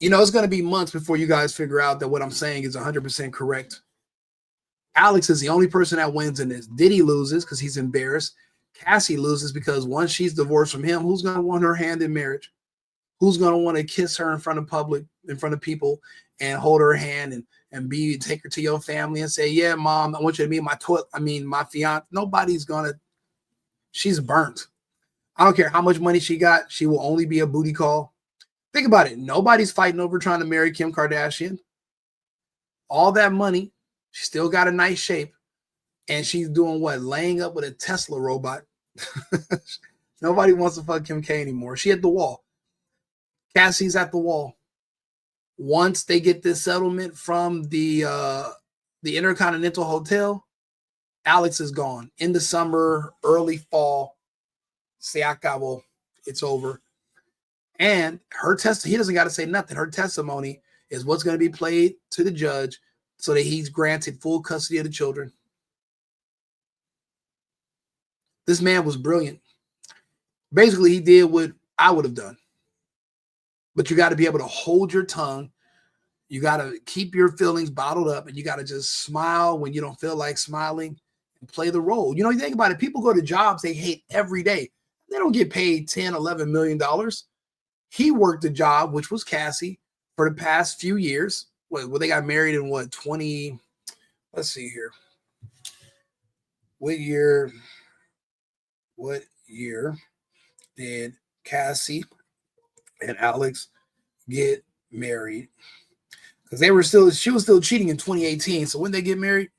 You know, it's going to be months before you guys figure out that what I'm saying is 100% correct. Alex is the only person that wins in this. Diddy loses because he's embarrassed. Cassie loses because once she's divorced from him, who's going to want her hand in marriage? Who's going to want to kiss her in front of public, in front of people, and hold her hand and take her to your family and say, yeah, mom, I want you to meet my fiance. Nobody's going to. She's burnt. I don't care how much money she got. She will only be a booty call. Think about it. Nobody's fighting over trying to marry Kim Kardashian. All that money, she still got a nice shape. And she's doing what? Laying up with a Tesla robot. Nobody wants to fuck Kim K anymore. She at the wall. Cassie's at the wall. Once they get this settlement from the Intercontinental Hotel, Alex is gone. In the summer, early fall, se acabó. It's over. And her he doesn't got to say nothing. Her testimony is what's going to be played to the judge so that he's granted full custody of the children. This man was brilliant. Basically, he did what I would have done. But you got to be able to hold your tongue. You got to keep your feelings bottled up, and you got to just smile when you don't feel like smiling and play the role. You know, you think about it. People go to jobs they hate every day. They don't get paid $10, $11 million. He worked a job, which was Cassie, for the past few years. Well, they got married in what, 20? Let's see here. What year did Cassie and Alex get married? Because she was still cheating in 2018. So when they get married,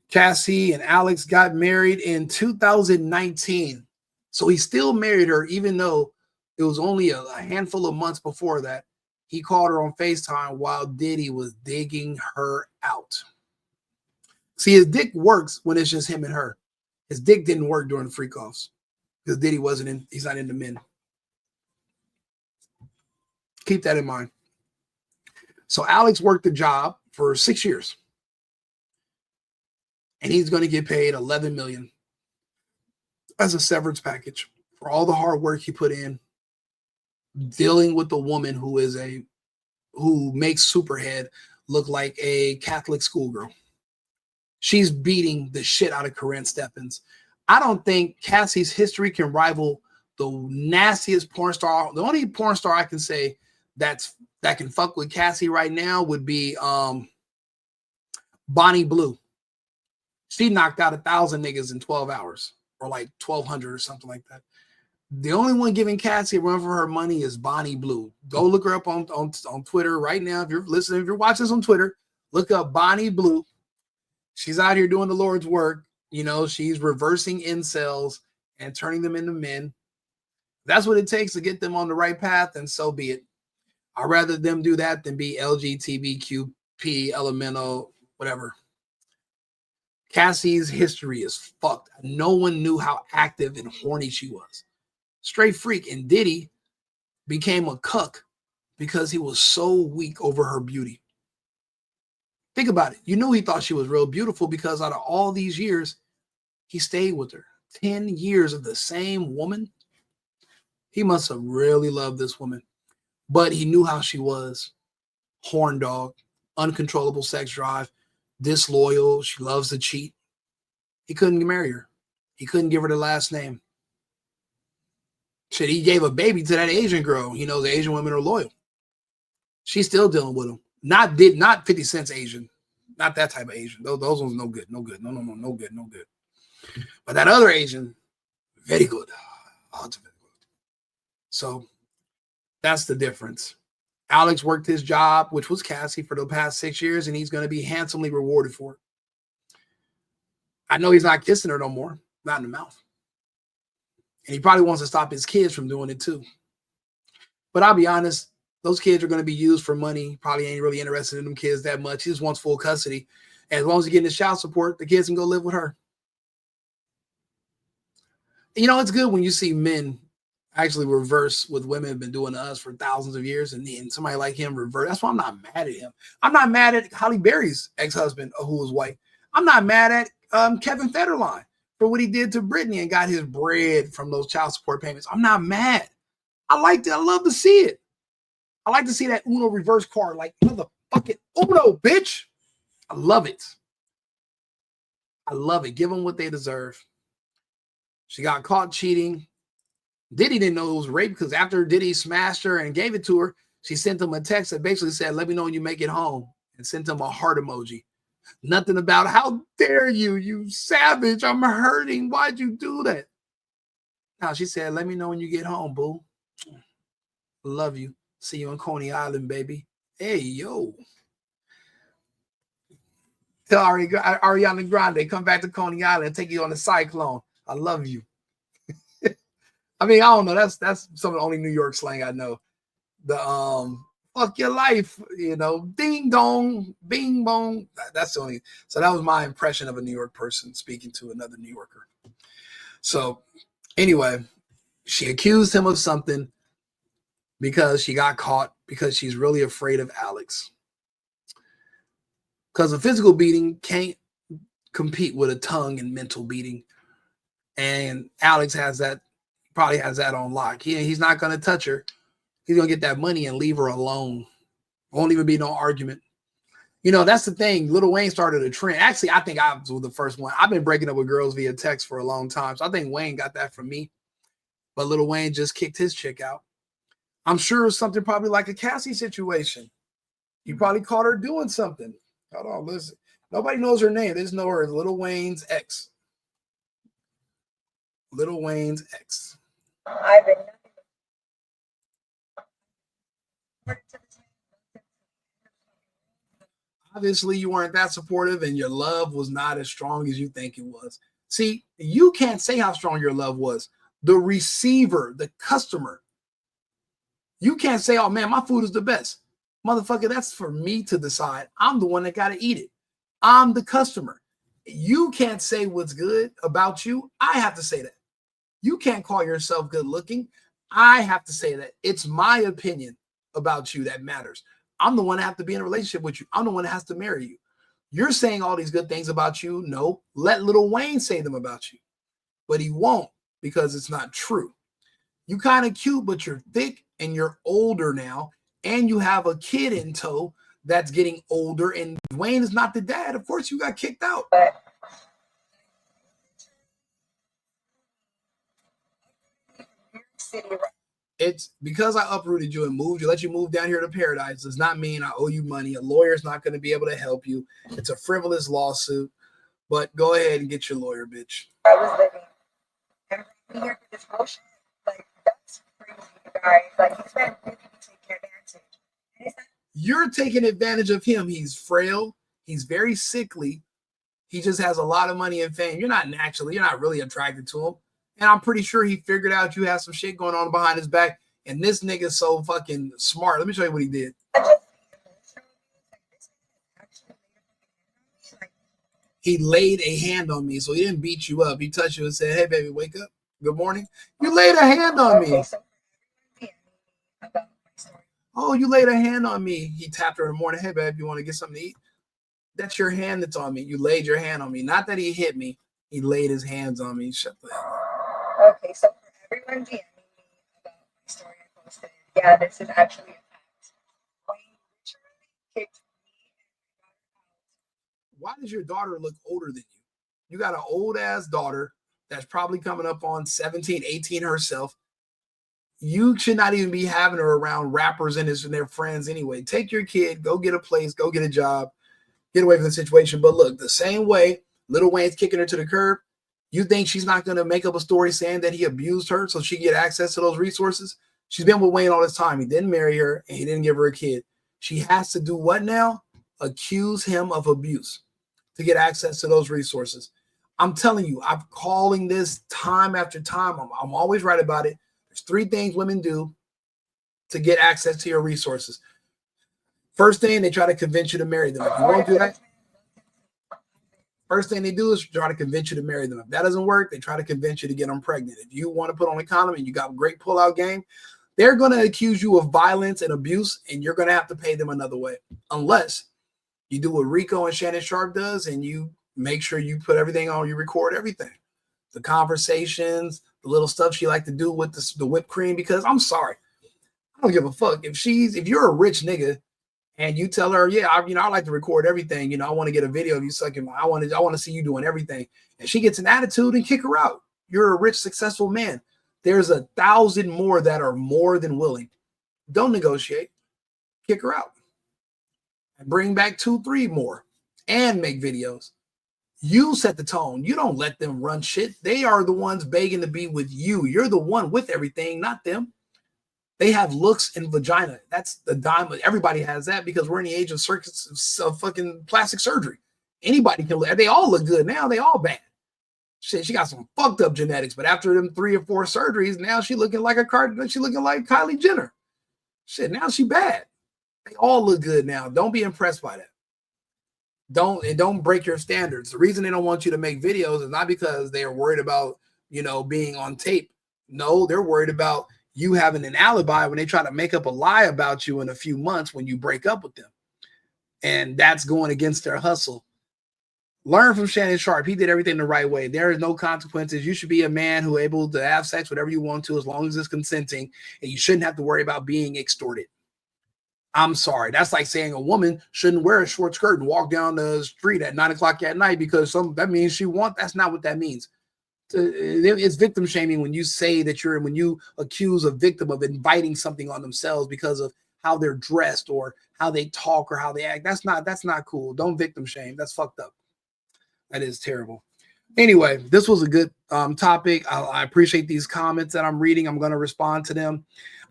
Cassie and Alex got married in 2019. So he still married her, even though it was only a handful of months before that. He called her on FaceTime while Diddy was digging her out. See, his dick works when it's just him and her. His dick didn't work during the freak offs because Diddy he's not into men. Keep that in mind. So Alex worked the job for 6 years. And he's going to get paid $11 million as a severance package for all the hard work he put in dealing with the woman who makes Superhead look like a Catholic schoolgirl. She's beating the shit out of Corinne Stephens. I don't think Cassie's history can rival the nastiest porn star. The only porn star I can say that can fuck with Cassie right now would be Bonnie Blue. She knocked out 1,000 niggas in 12 hours, or like 1,200 or something like that. The only one giving Cassie a run for her money is Bonnie Blue. Go look her up on Twitter right now. If you're listening, if you're watching this on Twitter, look up Bonnie Blue. She's out here doing the Lord's work. You know, she's reversing incels and turning them into men. That's what it takes to get them on the right path, and so be it. I'd rather them do that than be LGBTQP, elemental, whatever. Cassie's history is fucked. No one knew how active and horny she was. Straight freak. And Diddy became a cuck because he was so weak over her beauty. Think about it. You knew he thought she was real beautiful because out of all these years, he stayed with her. 10 years of the same woman. He must have really loved this woman. But he knew how she was. Horn dog, uncontrollable sex drive, disloyal. She loves to cheat. He couldn't marry her. He couldn't give her the last name. Shit, he gave a baby to that Asian girl. You know, the Asian women are loyal. She's still dealing with him. Not 50 Cent's Asian. Not that type of Asian. Those ones no good. No good. No good. But that other Asian, very good. So that's the difference. Alex worked his job, which was Cassie, for the past 6 years, and he's going to be handsomely rewarded for it. I know he's not kissing her no more. Not in the mouth. And he probably wants to stop his kids from doing it too. But I'll be honest, those kids are going to be used for money. Probably ain't really interested in them kids that much. He just wants full custody. And as long as he's getting his child support, the kids can go live with her. You know, it's good when you see men actually reverse what women have been doing to us for thousands of years, and then somebody like him revert. That's why I'm not mad at him. I'm not mad at Halle Berry's ex-husband who was white. I'm not mad at Kevin Federline for what he did to Britney and got his bread from those child support payments. I'm not mad. I liked it. I love to see it. I like to see that Uno reverse card, like motherfucking Uno, bitch. I love it. I love it. Give them what they deserve. She got caught cheating. Diddy didn't know it was rape because after Diddy smashed her and gave it to her, she sent him a text that basically said, let me know when you make it home, and sent him a heart emoji. Nothing about how dare you, you savage. I'm hurting. Why'd you do that? Now she said, let me know when you get home, boo. Love you. See you in Coney Island, baby. Hey, yo. Tell Ariana Grande, come back to Coney Island and take you on the cyclone. I love you. I mean, I don't know. That's some of the only New York slang I know. The fuck your life, you know, ding dong, bing bong. That's the only. So that was my impression of a New York person speaking to another New Yorker. So anyway, she accused him of something because she got caught because she's really afraid of Alex. Because a physical beating can't compete with a tongue and mental beating. And Alex has that, probably has that on lock. He's not going to touch her. He's going to get that money and leave her alone. Won't even be no argument. You know, that's the thing. Lil Wayne started a trend. Actually, I think I was the first one. I've been breaking up with girls via text for a long time. So I think Wayne got that from me. But Lil Wayne just kicked his chick out. I'm sure it's something probably like a Cassie situation. He probably caught her doing something. Hold on, listen. Nobody knows her name. They just know her as Lil Wayne's ex. Lil Wayne's ex. I've been Obviously, you weren't that supportive and your love was not as strong as you think it was. See, you can't say how strong your love was. The receiver, the customer. You can't say, oh man, my food is the best. Motherfucker, that's for me to decide. I'm the one that got to eat it. I'm the customer. You can't say what's good about you. I have to say that. You can't call yourself good looking. I have to say that. It's my opinion about you that matters. I'm the one that have to be in a relationship with you. I'm the one that has to marry you. You're saying all these good things about you. No, let Lil Wayne say them about you. But he won't because it's not true. You kind of cute, but you're thick and you're older now. And you have a kid in tow that's getting older. And Wayne is not the dad. Of course, you got kicked out. It's because I uprooted you and moved you, let you move down here to paradise, does not mean I owe you money. A lawyer's not going to be able to help you. It's a frivolous lawsuit, but go ahead and get your lawyer, bitch. I was living and here for this bullshit. Like, that's crazy, you guys. Like, he's been really taking advantage. You're taking advantage of him. He's frail. He's very sickly. He just has a lot of money and fame. You're not really attracted to him. And I'm pretty sure he figured out you have some shit going on behind his back. And this nigga's so fucking smart. Let me show you what he did. He laid a hand on me. So he didn't beat you up. He touched you and said, hey, baby, wake up. Good morning. You laid a hand on me. Oh, you laid a hand on me. He tapped her in the morning. Hey, babe, you want to get something to eat? That's your hand that's on me. You laid your hand on me. Not that he hit me. He laid his hands on me. Shut the hell up. Okay, so for everyone DMing me about my story I posted, yeah, this is actually a fact. Wayne literally kicked me and my daughter out. Why does your daughter look older than you? You got an old ass daughter that's probably coming up on 17, 18 herself. You should not even be having her around rappers and their friends anyway. Take your kid, go get a place, go get a job, get away from the situation. But look, the same way Lil Wayne's kicking her to the curb, you think she's not going to make up a story saying that he abused her so she can get access to those resources? She's been with Wayne all this time. He didn't marry her and he didn't give her a kid. She has to do what now? Accuse him of abuse to get access to those resources. I'm telling you, I'm calling this time after time. I'm always right about it. There's 3 things women do to get access to your resources. First thing, they try to convince you to marry them. If you won't do that, first thing they do is try to convince you to marry them. If that doesn't work, they try to convince you to get them pregnant. If you want to put on a condom and you got a great pullout game, they're going to accuse you of violence and abuse, and you're going to have to pay them another way. Unless you do what Rico and Shannon Sharp does, and you make sure you put everything on, you record everything. The conversations, the little stuff she like to do with the whipped cream, because I'm sorry, I don't give a fuck. If you're a rich nigga and you tell her, yeah, I like to record everything, I want to get a video of you sucking, I want to see you doing everything, and she gets an attitude, and kick her out. You're a rich, successful man. There's 1,000 more that are more than willing. Don't negotiate. Kick her out. And bring back 2, 3 more and make videos. You set the tone. You don't let them run shit. They are the ones begging to be with you. You're the one with everything, not them. They have looks and vagina. That's the diamond. Everybody has that because we're in the age of fucking plastic surgery. Anybody can look. They all look good now. They all bad. Shit, she got some fucked up genetics, but after them 3 or 4 surgeries, now she looking like she looking like Kylie Jenner. Shit, now she bad. They all look good now. Don't be impressed by that. Don't break your standards. The reason they don't want you to make videos is not because they are worried about, being on tape. No, they're worried about you having an alibi when they try to make up a lie about you in a few months when you break up with them. And that's going against their hustle. Learn from Shannon Sharp. He did everything the right way. There is no consequences. You should be a man who is able to have sex whatever you want to as long as it's consenting, and you shouldn't have to worry about being extorted. I'm sorry. That's like saying a woman shouldn't wear a short skirt and walk down the street at 9 o'clock at night because that means she wants. That's not what that means. It's victim shaming when you say that when you accuse a victim of inviting something on themselves because of how they're dressed or how they talk or how they act. That's not cool. Don't victim shame. That's fucked up. That is terrible. Anyway, this was a good topic. I appreciate these comments that I'm reading. I'm going to respond to them.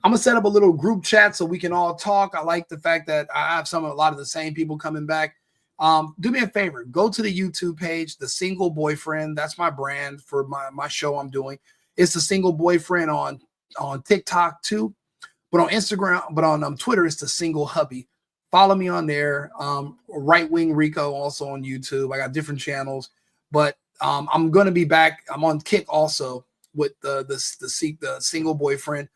I'm going to set up a little group chat so we can all talk. I like the fact that I have a lot of the same people coming back. Do me a favor. Go to the YouTube page, The Single Boyfriend. That's my brand for my show I'm doing. It's The Single Boyfriend on TikTok too. But on Instagram, but on Twitter, it's The Single Hubby. Follow me on there. WING RICO also on YouTube. I got different channels. But I'm going to be back. I'm on Kick also with the Single Boyfriend.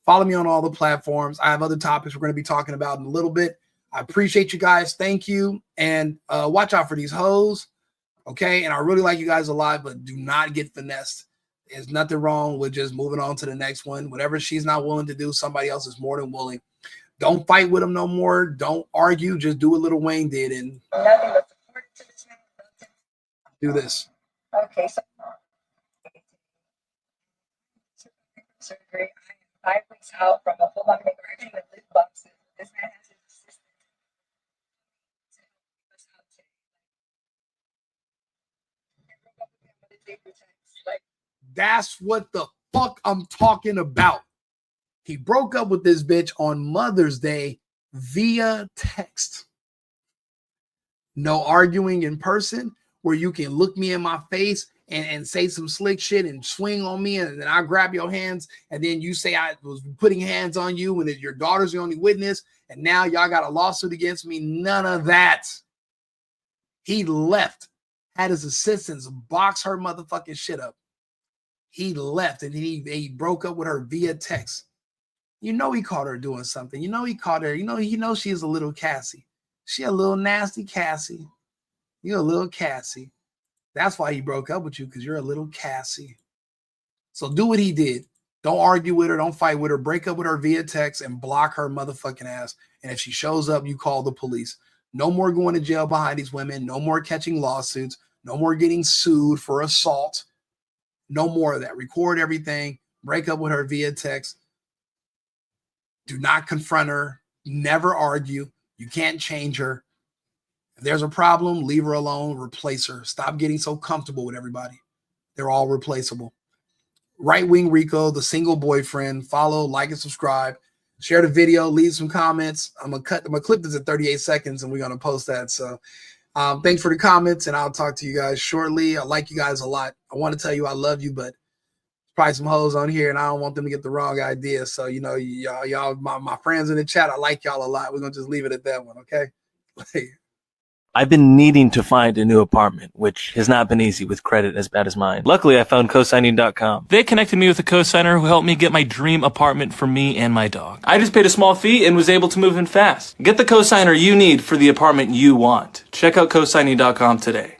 Follow me on all the platforms. I have other topics we're going to be talking about in a little bit. I appreciate you guys. Thank you. And watch out for these hoes. Okay. And I really like you guys a lot, but do not get finessed. There's nothing wrong with just moving on to the next one. Whatever she's not willing to do, somebody else is more than willing. Don't fight with them no more. Don't argue. Just do what Lil Wayne did and nothing but support to this man. do this. Okay, so surgery. I am 5 weeks out from a full-on makeover with lip boxes. This man has his assistant to help us out today. That's what the fuck I'm talking about. He broke up with this bitch on Mother's Day via text. No arguing in person where you can look me in my face and say some slick shit and swing on me and then I grab your hands and then you say I was putting hands on you when your daughter's the only witness and now y'all got a lawsuit against me. None of that. He left, had his assistants box her motherfucking shit up. He left and he broke up with her via text. He caught her doing something. He caught her. She's a little Cassie. She a little nasty Cassie. You're a little Cassie. That's why he broke up with you, because you're a little Cassie. So do what he did. Don't argue with her. Don't fight with her. Break up with her via text and block her motherfucking ass. And if she shows up, you call the police. No more going to jail behind these women. No more catching lawsuits. No more getting sued for assault. No more of that. Record everything. Break up with her via text. Do not confront her. Never argue. You can't change her. If there's a problem, leave her alone. Replace her. Stop getting so comfortable with everybody. They're all replaceable. WING RICO, The Single Boyfriend. Follow, like, and subscribe. Share the video. Leave some comments. I'm gonna clip this at 38 seconds, and we're gonna post that. So Thanks for the comments, and I'll talk to you guys shortly. I like you guys a lot. I want to tell you I love you, but probably some hoes on here, and I don't want them to get the wrong idea. So, you know, y'all, my friends in the chat, I like y'all a lot. We're gonna just leave it at that one, okay? I've been needing to find a new apartment, which has not been easy with credit as bad as mine. Luckily, I found cosigning.com. They connected me with a cosigner who helped me get my dream apartment for me and my dog. I just paid a small fee and was able to move in fast. Get the cosigner you need for the apartment you want. Check out cosigning.com today.